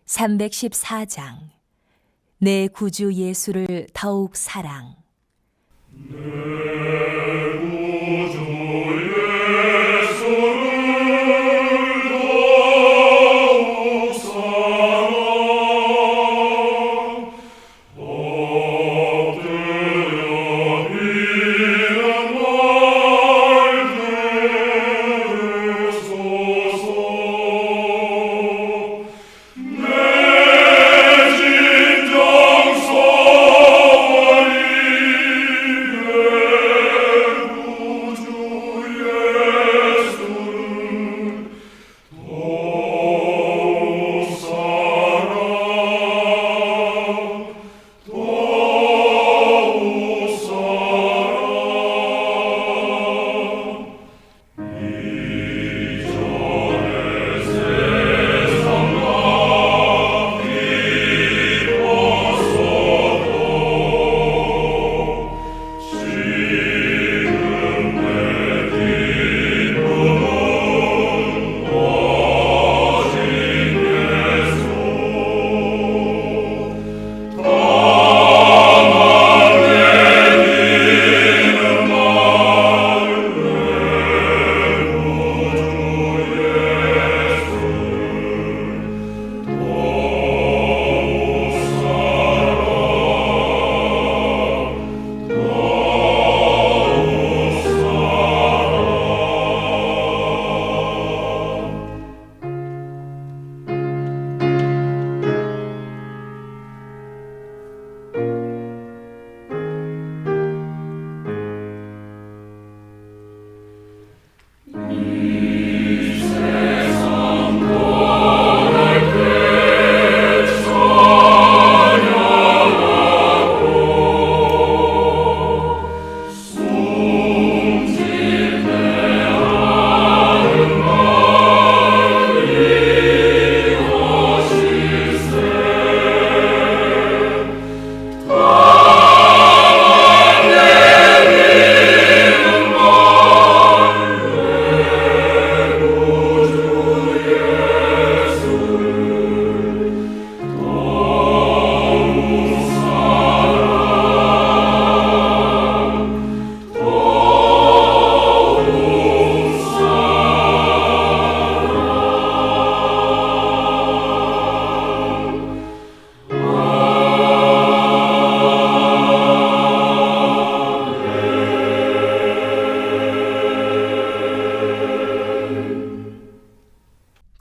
314장. 내 구주 예수를 더욱 사랑.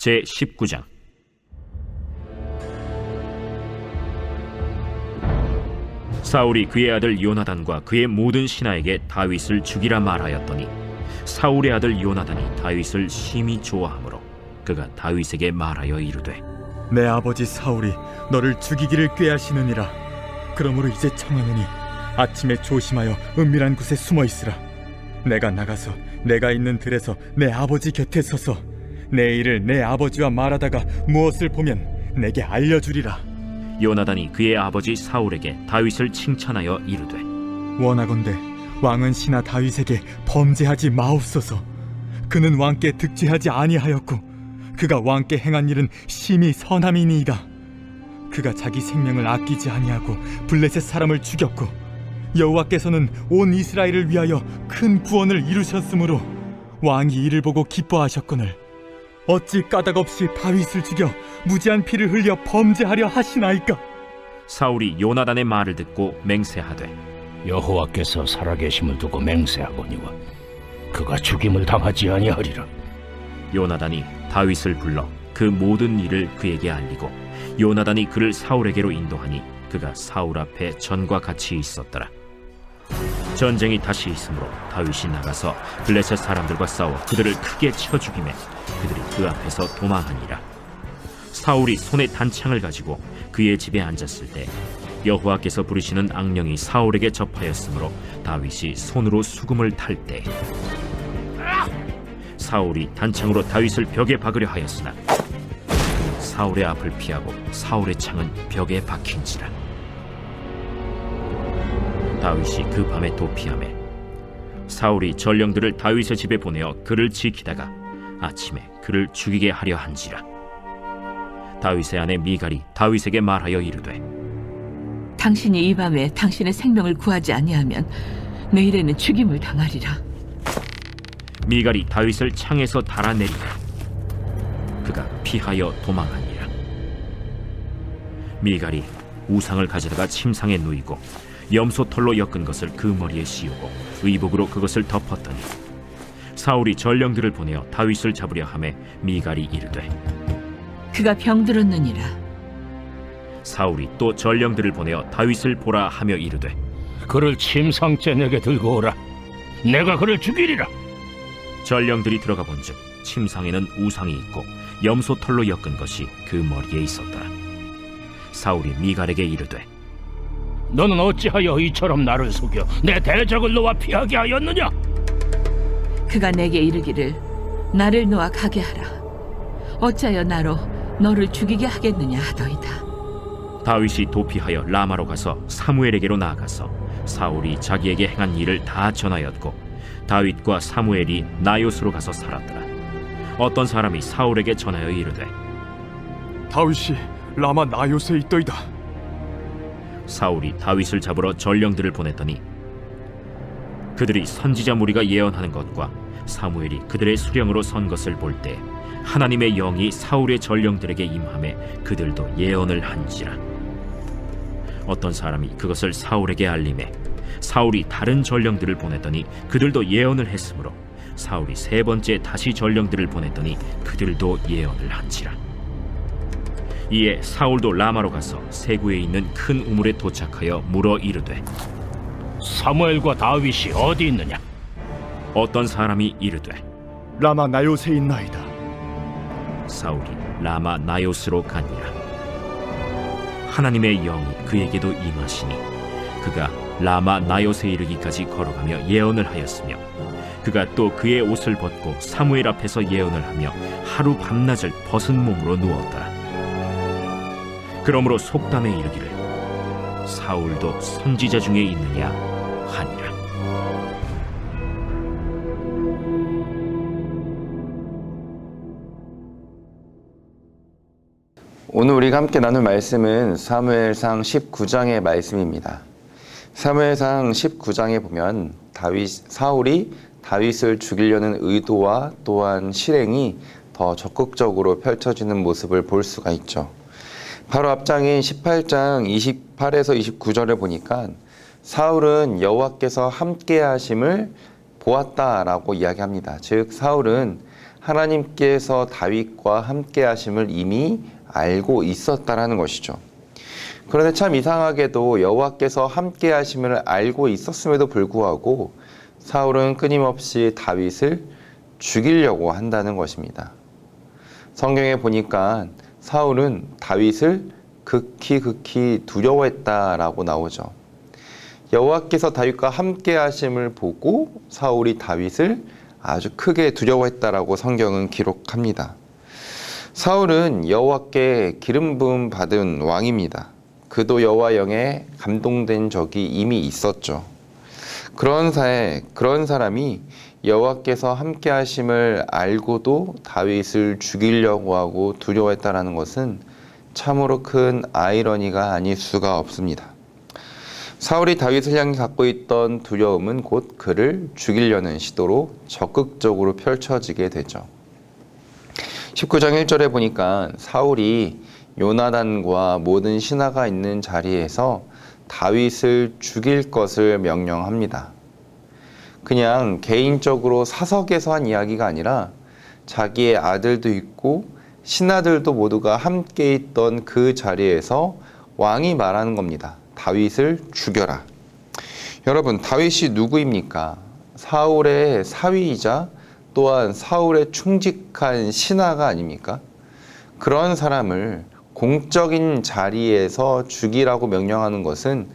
제19장. 사울이 그의 아들 요나단과 그의 모든 신하에게 다윗을 죽이라 말하였더니 사울의 아들 요나단이 다윗을 심히 좋아하므로 그가 다윗에게 말하여 이르되 내 아버지 사울이 너를 죽이기를 꾀하시느니라. 그러므로 이제 청하노니 아침에 조심하여 은밀한 곳에 숨어 있으라. 내가 나가서 내가 있는 들에서 내 아버지 곁에 서서 내 일을 내 아버지와 말하다가 무엇을 보면 내게 알려주리라. 요나단이 그의 아버지 사울에게 다윗을 칭찬하여 이르되 원하건대 왕은 신하 다윗에게 범죄하지 마옵소서. 그는 왕께 득죄하지 아니하였고 그가 왕께 행한 일은 심히 선함이니이다. 그가 자기 생명을 아끼지 아니하고 블레셋 사람을 죽였고 여호와께서는 온 이스라엘을 위하여 큰 구원을 이루셨으므로 왕이 이를 보고 기뻐하셨거늘 어찌 까닭없이 다윗을 죽여 무지한 피를 흘려 범죄하려 하시나이까? 사울이 요나단의 말을 듣고 맹세하되 여호와께서 살아계심을 두고 맹세하거니와 그가 죽임을 당하지 아니하리라. 요나단이 다윗을 불러 그 모든 일을 그에게 알리고 요나단이 그를 사울에게로 인도하니 그가 사울 앞에 전과 같이 있었더라. 전쟁이 다시 있으므로 다윗이 나가서 블레셋 사람들과 싸워 그들을 크게 쳐 죽이매 그들이 그 앞에서 도망하니라. 사울이 손에 단창을 가지고 그의 집에 앉았을 때 여호와께서 부르시는 악령이 사울에게 접하였으므로 다윗이 손으로 수금을 탈 때 사울이 단창으로 다윗을 벽에 박으려 하였으나 사울의 앞을 피하고 사울의 창은 벽에 박힌지라. 다윗이 그 밤에 도피하매 사울이 전령들을 다윗의 집에 보내어 그를 지키다가 아침에 그를 죽이게 하려 한지라. 다윗의 아내 미갈이 다윗에게 말하여 이르되 당신이 이 밤에 당신의 생명을 구하지 아니하면 내일에는 죽임을 당하리라. 미갈이 다윗을 창에서 달아내리니 그가 피하여 도망하니라. 미갈이 우상을 가져다가 침상에 누이고 염소털로 엮은 것을 그 머리에 씌우고 의복으로 그것을 덮었더니 사울이 전령들을 보내어 다윗을 잡으려 하매 미갈이 이르되 그가 병들었느니라. 사울이 또 전령들을 보내어 다윗을 보라 하며 이르되 그를 침상째 내게 들고 오라. 내가 그를 죽이리라. 전령들이 들어가 본즉 침상에는 우상이 있고 염소털로 엮은 것이 그 머리에 있었더라. 사울이 미갈에게 이르되 너는 어찌하여 이처럼 나를 속여 내 대적을 놓아 피하게 하였느냐? 그가 내게 이르기를 나를 놓아 가게 하라. 어찌하여 나로 너를 죽이게 하겠느냐 하더이다. 다윗이 도피하여 라마로 가서 사무엘에게로 나아가서 사울이 자기에게 행한 일을 다 전하였고 다윗과 사무엘이 나요스로 가서 살았더라. 어떤 사람이 사울에게 전하여 이르되 다윗이 라마 나요스에 있더이다. 사울이 다윗을 잡으러 전령들을 보냈더니 그들이 선지자 무리가 예언하는 것과 사무엘이 그들의 수령으로 선 것을 볼 때 하나님의 영이 사울의 전령들에게 임하매 그들도 예언을 한지라. 어떤 사람이 그것을 사울에게 알림해 사울이 다른 전령들을 보냈더니 그들도 예언을 했으므로 사울이 세 번째 다시 전령들을 보냈더니 그들도 예언을 한지라. 이에 사울도 라마로 가서 세구에 있는 큰 우물에 도착하여 물어 이르되 사무엘과 다윗이 어디 있느냐? 어떤 사람이 이르되 라마 나요스에 있나이다. 사울이 라마 나요스로 가니라. 하나님의 영이 그에게도 임하시니 그가 라마 나요스에 이르기까지 걸어가며 예언을 하였으며 그가 또 그의 옷을 벗고 사무엘 앞에서 예언을 하며 하루 밤낮을 벗은 몸으로 누웠더라. 그러므로 속담에 이르기를 사울도 선지자 중에 있느냐 하니라. 오늘 우리가 함께 나눌 말씀은 사무엘상 19장의 말씀입니다. 사무엘상 19장에 보면 사울이 다윗을 죽이려는 의도와 또한 실행이 더 적극적으로 펼쳐지는 모습을 볼 수가 있죠. 바로 앞장인 18장 28에서 29절을 보니까 사울은 여호와께서 함께 하심을 보았다라고 이야기합니다. 즉 사울은 하나님께서 다윗과 함께 하심을 이미 알고 있었다라는 것이죠. 그런데 참 이상하게도 여호와께서 함께 하심을 알고 있었음에도 불구하고 사울은 끊임없이 다윗을 죽이려고 한다는 것입니다. 성경에 보니까 사울은 다윗을 극히 두려워했다라고 나오죠. 여호와께서 다윗과 함께 하심을 보고 사울이 다윗을 아주 크게 두려워했다라고 성경은 기록합니다. 사울은 여호와께 기름 부음 받은 왕입니다. 그도 여호와 영에 감동된 적이 이미 있었죠. 그런 사람이 여호와께서 함께 하심을 알고도 다윗을 죽이려고 하고 두려워했다라는 것은 참으로 큰 아이러니가 아닐 수가 없습니다. 사울이 다윗을 향해 갖고 있던 두려움은 곧 그를 죽이려는 시도로 적극적으로 펼쳐지게 되죠. 19장 1절에 보니까 사울이 요나단과 모든 신하가 있는 자리에서 다윗을 죽일 것을 명령합니다. 그냥 개인적으로 사석에서 한 이야기가 아니라 자기의 아들도 있고 신하들도 모두가 함께 있던 그 자리에서 왕이 말하는 겁니다. 다윗을 죽여라. 여러분, 다윗이 누구입니까? 사울의 사위이자 또한 사울의 충직한 신하가 아닙니까? 그런 사람을 공적인 자리에서 죽이라고 명령하는 것은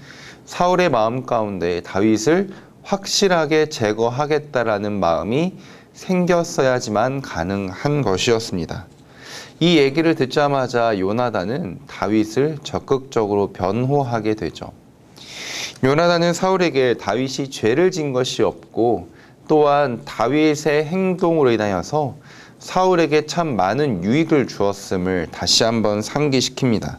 사울의 마음 가운데 다윗을 확실하게 제거하겠다라는 마음이 생겼어야지만 가능한 것이었습니다. 이 얘기를 듣자마자 요나단은 다윗을 적극적으로 변호하게 되죠. 요나단은 사울에게 다윗이 죄를 진 것이 없고 또한 다윗의 행동으로 인하여서 사울에게 참 많은 유익을 주었음을 다시 한번 상기시킵니다.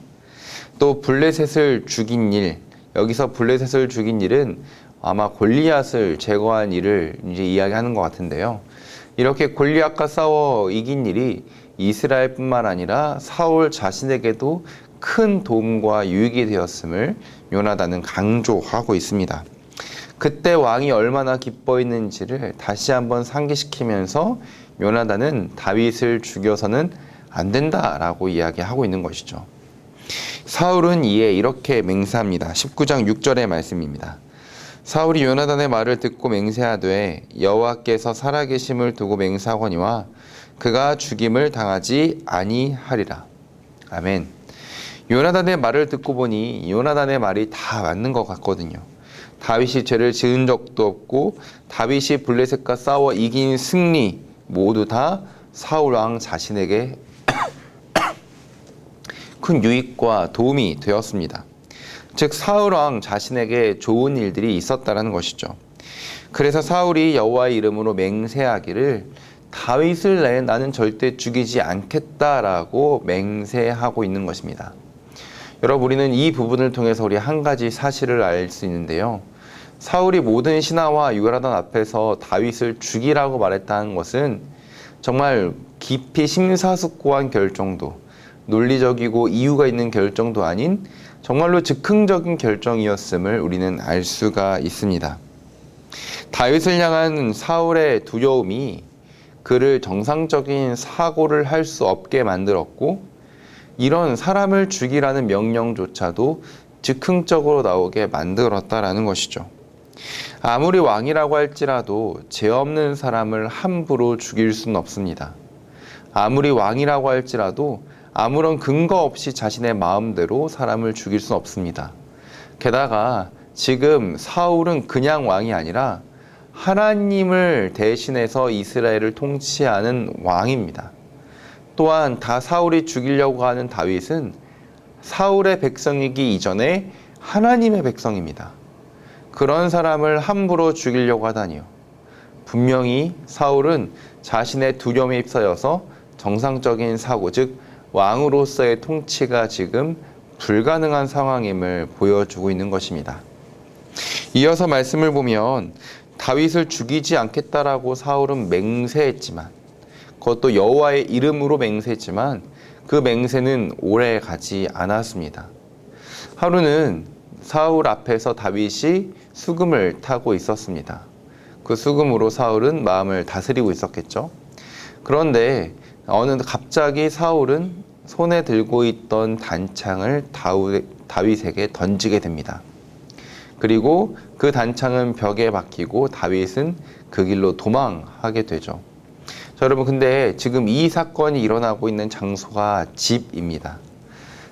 또 블레셋을 죽인 일, 여기서 블레셋을 죽인 일은 아마 골리앗을 제거한 일을 이제 이야기하는 것 같은데요. 이렇게 골리앗과 싸워 이긴 일이 이스라엘뿐만 아니라 사울 자신에게도 큰 도움과 유익이 되었음을 요나단은 강조하고 있습니다. 그때 왕이 얼마나 기뻐했는지를 다시 한번 상기시키면서 요나단은 다윗을 죽여서는 안 된다라고 이야기하고 있는 것이죠. 사울은 이에 이렇게 맹세합니다. 19장 6절의 말씀입니다. 사울이 요나단의 말을 듣고 맹세하되 여호와께서 살아계심을 두고 맹세하거니와 그가 죽임을 당하지 아니하리라. 아멘. 요나단의 말을 듣고 보니 요나단의 말이 다 맞는 것 같거든요. 다윗이 죄를 지은 적도 없고 다윗이 블레셋과 싸워 이긴 승리 모두 다 사울 왕 자신에게 큰 유익과 도움이 되었습니다. 즉 사울 왕 자신에게 좋은 일들이 있었다는 것이죠. 그래서 사울이 여호와의 이름으로 맹세하기를 다윗을 나는 절대 죽이지 않겠다라고 맹세하고 있는 것입니다. 여러분, 우리는 이 부분을 통해서 우리 한 가지 사실을 알 수 있는데요. 사울이 모든 신하와 요나단 앞에서 다윗을 죽이라고 말했다는 것은 정말 깊이 심사숙고한 결정도, 논리적이고 이유가 있는 결정도 아닌 정말로 즉흥적인 결정이었음을 우리는 알 수가 있습니다. 다윗을 향한 사울의 두려움이 그를 정상적인 사고를 할 수 없게 만들었고, 이런 사람을 죽이라는 명령조차도 즉흥적으로 나오게 만들었다라는 것이죠. 아무리 왕이라고 할지라도 죄 없는 사람을 함부로 죽일 수는 없습니다. 아무리 왕이라고 할지라도 아무런 근거 없이 자신의 마음대로 사람을 죽일 수는 없습니다. 게다가 지금 사울은 그냥 왕이 아니라 하나님을 대신해서 이스라엘을 통치하는 왕입니다. 또한 다 사울이 죽이려고 하는 다윗은 사울의 백성이기 이전에 하나님의 백성입니다. 그런 사람을 함부로 죽이려고 하다니요. 분명히 사울은 자신의 두려움에 휩싸여서 정상적인 사고, 즉 왕으로서의 통치가 지금 불가능한 상황임을 보여주고 있는 것입니다. 이어서 말씀을 보면 다윗을 죽이지 않겠다라고 사울은 맹세했지만, 그것도 여호와의 이름으로 맹세했지만 그 맹세는 오래 가지 않았습니다. 하루는 사울 앞에서 다윗이 수금을 타고 있었습니다. 그 수금으로 사울은 마음을 다스리고 있었겠죠. 그런데 갑자기 사울은 손에 들고 있던 단창을 다윗에게 던지게 됩니다. 그리고 그 단창은 벽에 박히고 다윗은 그 길로 도망하게 되죠. 자, 여러분, 근데 지금 이 사건이 일어나고 있는 장소가 집입니다.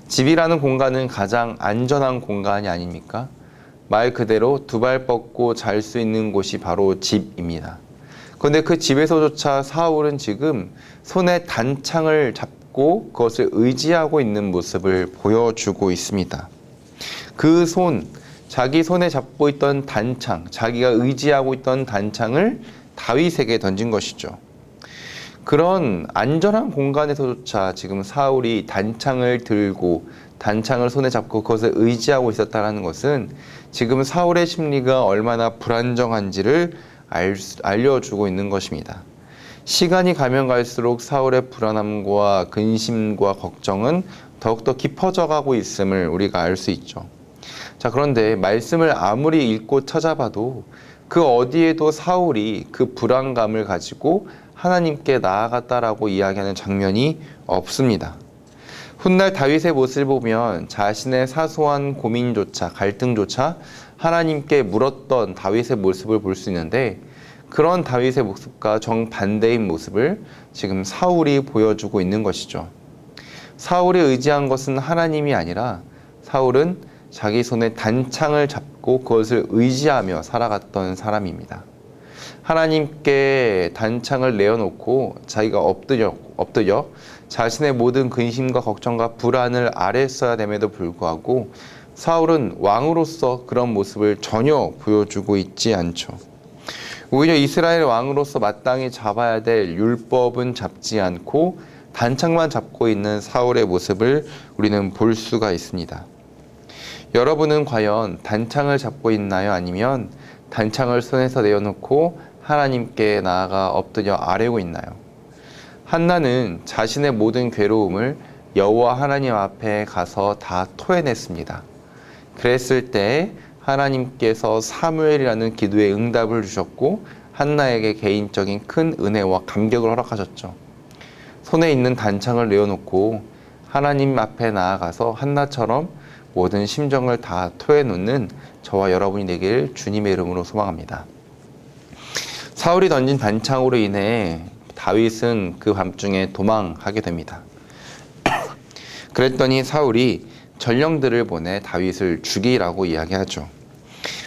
집이라는 공간은 가장 안전한 공간이 아닙니까? 말 그대로 두 발 뻗고 잘 수 있는 곳이 바로 집입니다. 그런데 그 집에서조차 사울은 지금 손에 단창을 잡고 그것을 의지하고 있는 모습을 보여주고 있습니다. 그 자기 손에 잡고 있던 단창, 자기가 의지하고 있던 단창을 다윗에게 던진 것이죠. 그런 안전한 공간에서조차 지금 사울이 단창을 들고 단창을 손에 잡고 그것을 의지하고 있었다는 것은 지금 사울의 심리가 얼마나 불안정한지를 알려주고 있는 것입니다. 시간이 가면 갈수록 사울의 불안함과 근심과 걱정은 더욱더 깊어져 가고 있음을 우리가 알 수 있죠. 자, 그런데 말씀을 아무리 읽고 찾아봐도 그 어디에도 사울이 그 불안감을 가지고 하나님께 나아갔다라고 이야기하는 장면이 없습니다. 훗날 다윗의 모습을 보면 자신의 사소한 고민조차, 갈등조차 하나님께 물었던 다윗의 모습을 볼 수 있는데, 그런 다윗의 모습과 정반대인 모습을 지금 사울이 보여주고 있는 것이죠. 사울이 의지한 것은 하나님이 아니라 사울은 자기 손에 단창을 잡고 그것을 의지하며 살아갔던 사람입니다. 하나님께 단창을 내어놓고 자기가 엎드려 자신의 모든 근심과 걱정과 불안을 아뢰었어야 됨에도 불구하고 사울은 왕으로서 그런 모습을 전혀 보여주고 있지 않죠. 오히려 이스라엘 왕으로서 마땅히 잡아야 될 율법은 잡지 않고 단창만 잡고 있는 사울의 모습을 우리는 볼 수가 있습니다. 여러분은 과연 단창을 잡고 있나요? 아니면 단창을 손에서 내어놓고 하나님께 나아가 엎드려 아뢰고 있나요? 한나는 자신의 모든 괴로움을 여호와 하나님 앞에 가서 다 토해냈습니다. 그랬을 때 하나님께서 사무엘이라는 기도에 응답을 주셨고 한나에게 개인적인 큰 은혜와 감격을 허락하셨죠. 손에 있는 단창을 내어놓고 하나님 앞에 나아가서 한나처럼 모든 심정을 다 토해놓는 저와 여러분이 되길 주님의 이름으로 소망합니다. 사울이 던진 단창으로 인해 다윗은 그 밤중에 도망하게 됩니다. 그랬더니 사울이 전령들을 보내 다윗을 죽이라고 이야기하죠.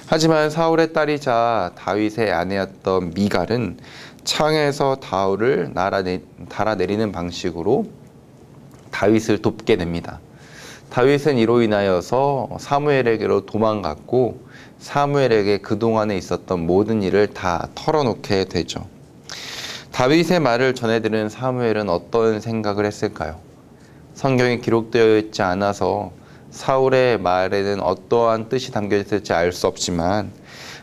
하지만 사울의 딸이자 다윗의 아내였던 미갈은 창에서 다울을 달아내리는 방식으로 다윗을 돕게 됩니다. 다윗은 이로 인하여서 사무엘에게로 도망갔고 사무엘에게 그동안에 있었던 모든 일을 다 털어놓게 되죠. 다윗의 말을 전해들은 사무엘은 어떤 생각을 했을까요? 성경에 기록되어 있지 않아서 사울의 말에는 어떠한 뜻이 담겨 있을지 알 수 없지만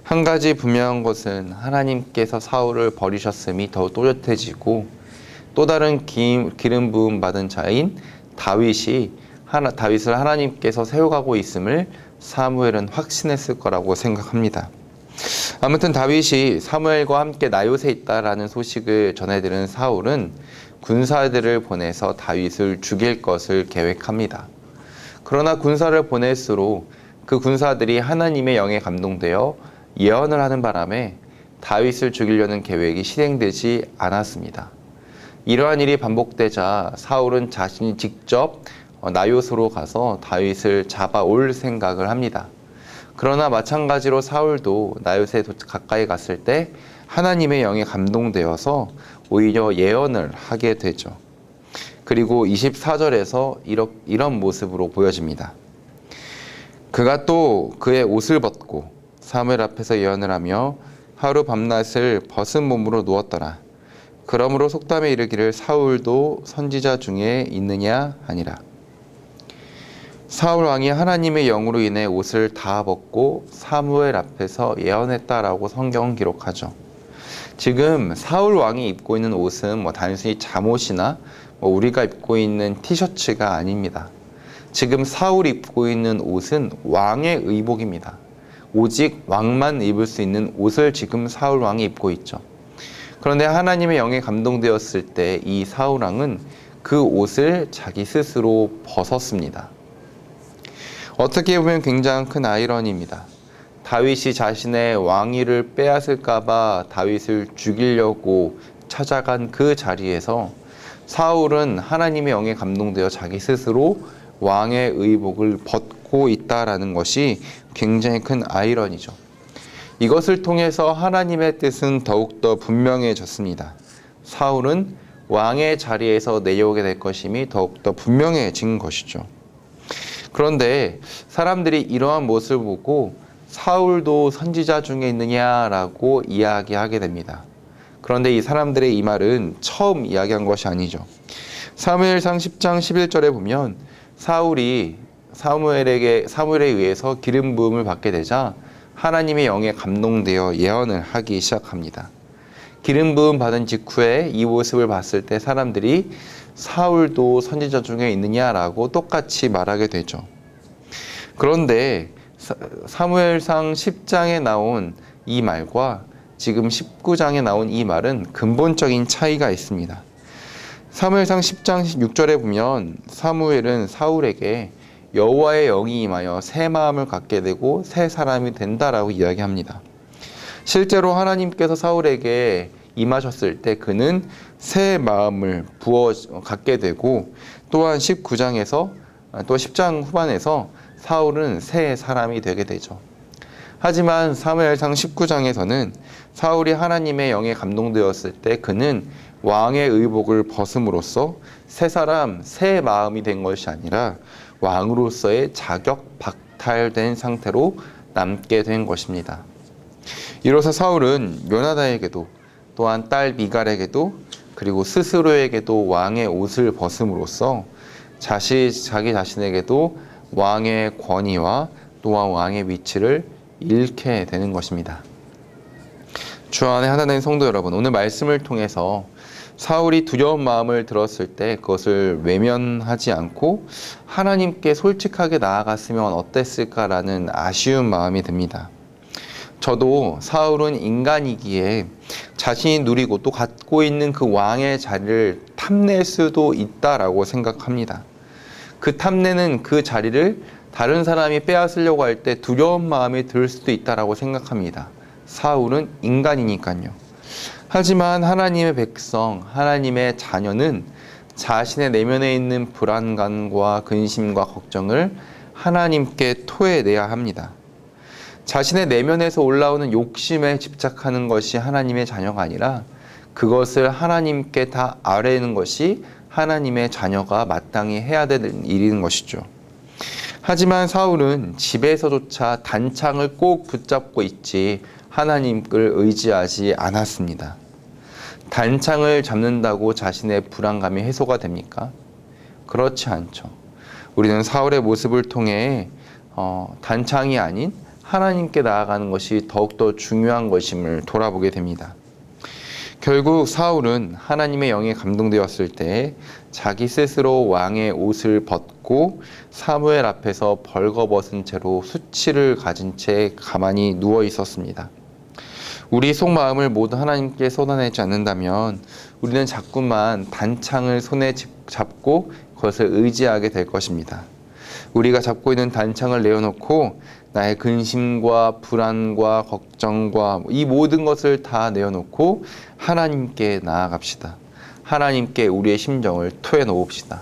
한 가지 분명한 것은 하나님께서 사울을 버리셨음이 더욱 또렷해지고 또 다른 기름 부음 받은 자인 다윗을 하나님께서 세워가고 있음을 사무엘은 확신했을 거라고 생각합니다. 아무튼 다윗이 사무엘과 함께 나요새 있다라는 소식을 전해들은 사울은 군사들을 보내서 다윗을 죽일 것을 계획합니다. 그러나 군사를 보낼수록 그 군사들이 하나님의 영에 감동되어 예언을 하는 바람에 다윗을 죽이려는 계획이 실행되지 않았습니다. 이러한 일이 반복되자 사울은 자신이 직접 나요스로 가서 다윗을 잡아올 생각을 합니다. 그러나 마찬가지로 사울도 나요스에 가까이 갔을 때 하나님의 영에 감동되어서 오히려 예언을 하게 되죠. 그리고 24절에서 이런 모습으로 보여집니다. 그가 또 그의 옷을 벗고 사무엘 앞에서 예언을 하며 하루 밤낮을 벗은 몸으로 누웠더라. 그러므로 속담에 이르기를 사울도 선지자 중에 있느냐 하니라. 사울 왕이 하나님의 영으로 인해 옷을 다 벗고 사무엘 앞에서 예언했다라고 성경은 기록하죠. 지금 사울 왕이 입고 있는 옷은 단순히 잠옷이나 우리가 입고 있는 티셔츠가 아닙니다. 지금 사울이 입고 있는 옷은 왕의 의복입니다. 오직 왕만 입을 수 있는 옷을 지금 사울 왕이 입고 있죠. 그런데 하나님의 영에 감동되었을 때 이 사울 왕은 그 옷을 자기 스스로 벗었습니다. 어떻게 보면 굉장히 큰 아이러니입니다. 다윗이 자신의 왕위를 빼앗을까봐 다윗을 죽이려고 찾아간 그 자리에서 사울은 하나님의 영에 감동되어 자기 스스로 왕의 의복을 벗고 있다라는 것이 굉장히 큰 아이러니죠. 이것을 통해서 하나님의 뜻은 더욱더 분명해졌습니다. 사울은 왕의 자리에서 내려오게 될 것임이 더욱더 분명해진 것이죠. 그런데 사람들이 이러한 모습을 보고 사울도 선지자 중에 있느냐라고 이야기하게 됩니다. 그런데 이 사람들의 이 말은 처음 이야기한 것이 아니죠. 사무엘상 10장 11절에 보면 사울이 사무엘에 의해서 기름 부음을 받게 되자 하나님의 영에 감동되어 예언을 하기 시작합니다. 기름 부음 받은 직후에 이 모습을 봤을 때 사람들이 사울도 선지자 중에 있느냐라고 똑같이 말하게 되죠. 그런데 사무엘상 10장에 나온 이 말과 지금 19장에 나온 이 말은 근본적인 차이가 있습니다. 사무엘상 10장 6절에 보면 사무엘은 사울에게 여호와의 영이 임하여 새 마음을 갖게 되고 새 사람이 된다라고 이야기합니다. 실제로 하나님께서 사울에게 임하셨을 때 그는 새 마음을 갖게 되고 또한 19장에서 또 10장 후반에서 사울은 새 사람이 되게 되죠. 하지만 사무엘상 19장에서는 사울이 하나님의 영에 감동되었을 때 그는 왕의 의복을 벗음으로써 새 사람, 새 마음이 된 것이 아니라 왕으로서의 자격 박탈된 상태로 남게 된 것입니다. 이로써 사울은 요나단에게도 또한 딸 미갈에게도 그리고 스스로에게도 왕의 옷을 벗음으로써 자기 자신에게도 왕의 권위와 또한 왕의 위치를 잃게 되는 것입니다. 주 안에 하나님 성도 여러분, 오늘 말씀을 통해서 사울이 두려운 마음을 들었을 때 그것을 외면하지 않고 하나님께 솔직하게 나아갔으면 어땠을까라는 아쉬운 마음이 듭니다. 저도 사울은 인간이기에 자신이 누리고 또 갖고 있는 그 왕의 자리를 탐낼 수도 있다라고 생각합니다. 그 탐내는 그 자리를 다른 사람이 빼앗으려고 할 때 두려운 마음이 들 수도 있다라고 생각합니다. 사울은 인간이니까요. 하지만 하나님의 백성, 하나님의 자녀는 자신의 내면에 있는 불안감과 근심과 걱정을 하나님께 토해내야 합니다. 자신의 내면에서 올라오는 욕심에 집착하는 것이 하나님의 자녀가 아니라 그것을 하나님께 다 아뢰는 것이 하나님의 자녀가 마땅히 해야 되는 일인 것이죠. 하지만 사울은 집에서조차 단창을 꼭 붙잡고 있지 하나님을 의지하지 않았습니다. 단창을 잡는다고 자신의 불안감이 해소가 됩니까? 그렇지 않죠. 우리는 사울의 모습을 통해 단창이 아닌 하나님께 나아가는 것이 더욱더 중요한 것임을 돌아보게 됩니다. 결국 사울은 하나님의 영에 감동되었을 때 자기 스스로 왕의 옷을 벗고 사무엘 앞에서 벌거벗은 채로 수치를 가진 채 가만히 누워 있었습니다. 우리 속마음을 모두 하나님께 쏟아내지 않는다면 우리는 자꾸만 단창을 손에 잡고 그것을 의지하게 될 것입니다. 우리가 잡고 있는 단창을 내어놓고 나의 근심과 불안과 걱정과 이 모든 것을 다 내어놓고 하나님께 나아갑시다. 하나님께 우리의 심정을 토해놓읍시다.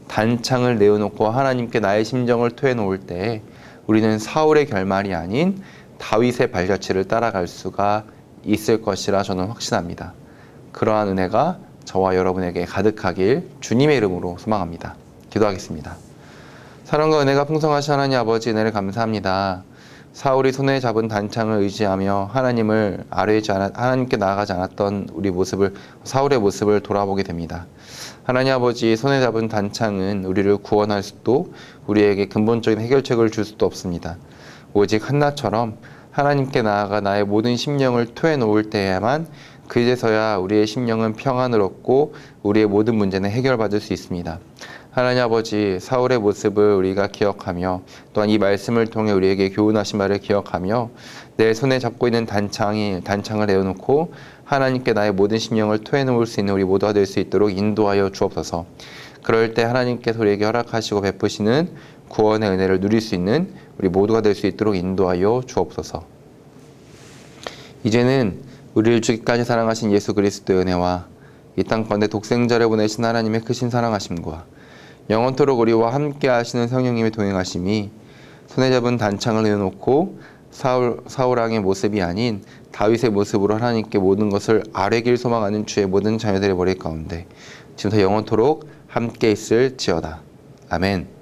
단창을 내어놓고 하나님께 나의 심정을 토해놓을 때 우리는 사울의 결말이 아닌 다윗의 발자취를 따라갈 수가 있을 것이라 저는 확신합니다. 그러한 은혜가 저와 여러분에게 가득하길 주님의 이름으로 소망합니다. 기도하겠습니다. 사랑과 은혜가 풍성하신 하나님 아버지, 은혜를 감사합니다. 사울이 손에 잡은 단창을 의지하며 하나님께 나아가지 않았던 우리 모습을, 사울의 모습을 돌아보게 됩니다. 하나님 아버지, 손에 잡은 단창은 우리를 구원할 수도 우리에게 근본적인 해결책을 줄 수도 없습니다. 오직 한나처럼 하나님께 나아가 나의 모든 심령을 토해놓을 때에만 그제서야 우리의 심령은 평안을 얻고 우리의 모든 문제는 해결받을 수 있습니다. 하나님 아버지, 사울의 모습을 우리가 기억하며 또한 이 말씀을 통해 우리에게 교훈하신 말을 기억하며 내 손에 잡고 있는 단창을 내어놓고 하나님께 나의 모든 심령을 토해놓을 수 있는 우리 모두가 될 수 있도록 인도하여 주옵소서. 그럴 때 하나님께서 우리에게 허락하시고 베푸시는 구원의 은혜를 누릴 수 있는 우리 모두가 될 수 있도록 인도하여 주옵소서. 이제는 우리를 죽기까지 사랑하신 예수 그리스도의 은혜와 이 땅 가운데 독생자를 보내신 하나님의 크신 사랑하심과 영원토록 우리와 함께 하시는 성령님의 동행하심이 손에 잡은 단창을 내어놓고 사울 왕의 모습이 아닌 다윗의 모습으로 하나님께 모든 것을 아뢰길 소망하는 주의 모든 자녀들의 머리 가운데 지금부터 영원토록 함께 있을지어다. 아멘.